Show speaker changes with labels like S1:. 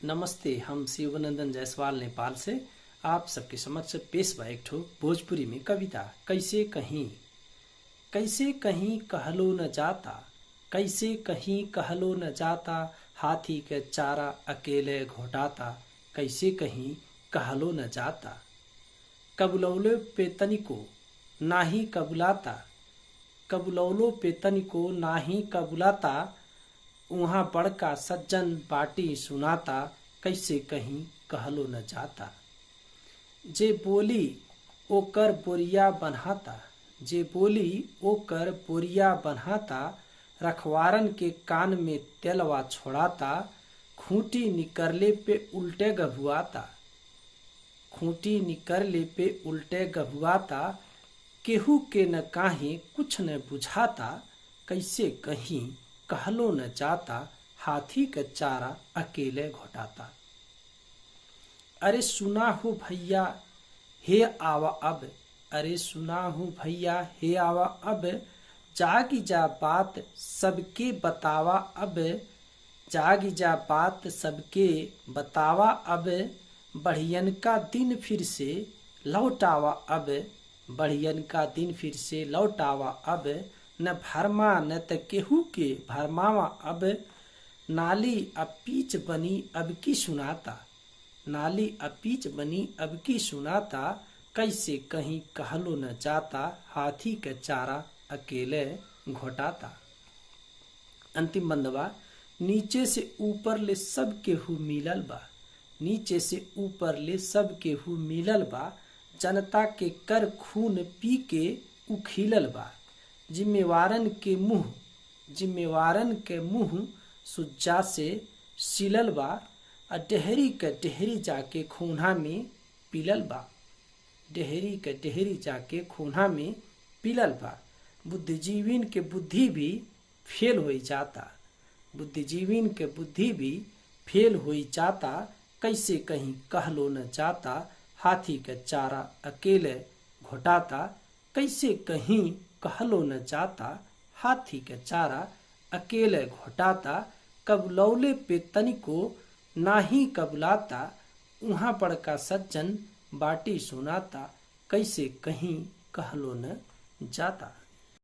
S1: नमस्ते, हम शिवनंदन जायसवाल नेपाल से आप सबके समक्ष पेश बा एक ठो भोजपुरी में कविता। कैसे कहीं कहलो न जाता, कैसे कहीं कहलो न जाता, हाथी के चारा अकेले घोटाता, कैसे कहीं कहलो न जाता। कबुलौलो पे तनिको नाही कबुलाता, कबुलौलो पे तनिको नाही कबुलाता, उहाँ बड़का सज्जन बाटी सुनाता, कैसे कहीं कहलो न जाता। जे बोली ओकर बोरिया बन्हाता, जे बोली ओकर बोरिया बन्हाता, रखवारन के कान में तेलवा छोड़ाता, खूंटी निकरले पे उल्टे गभुआता, खूंटी निकरले पे उल्टे गभुआता, केहू के न काहे कुछ न बुझाता, कैसे कहीं कहलो न जाता, हाथी का चारा अकेले घोटाता। अरे सुना हो भैया हे आवा अब, अरे सुना हो भैया हे आवा अब, जागी जा बात सबके बतावा अब, जागी जा बात सबके बतावा अब, बढ़ियन का दिन फिर से लौटावा अब, बढ़ियन का दिन फिर से लौटावा अब, न भरमा न त केहू के भरमावा अब, नाली अपीच बनी अब की सुनाता, नाली अपीच बनी अब की सुनाता, कैसे कहीं कहलो न जाता, हाथी के चारा अकेले घोटाता। अंतिम बंदवा, नीचे से ऊपर ले सब केहू मिलल बा, नीचे से ऊपर ले सब केहू मिलल बा, जनता के कर खून पी के उखिलल बा, जिम्मेवारन के मुंह सुज्जा से सिलल बा, डेहरी के डेहरी जाके खूना में पिलल बा, डेहरी के डेहरी जाके खूना में पिलल बा, बुद्धिजीवीन के बुद्धि भी फेल हो जाता, बुद्धिजीवीन के बुद्धि भी फेल हो जाता, कैसे कहीं कहलो न जाता, हाथी के चारा अकेले घोटाता, कैसे कहीं कहलो न जाता, हाथी के चारा अकेले घोटाता, कबुलौले पे तनिको नाही कबुलाता, उहाँ बड़का सज्जन बाटी सुनाता, कैसे कहीं कहलो न जाता।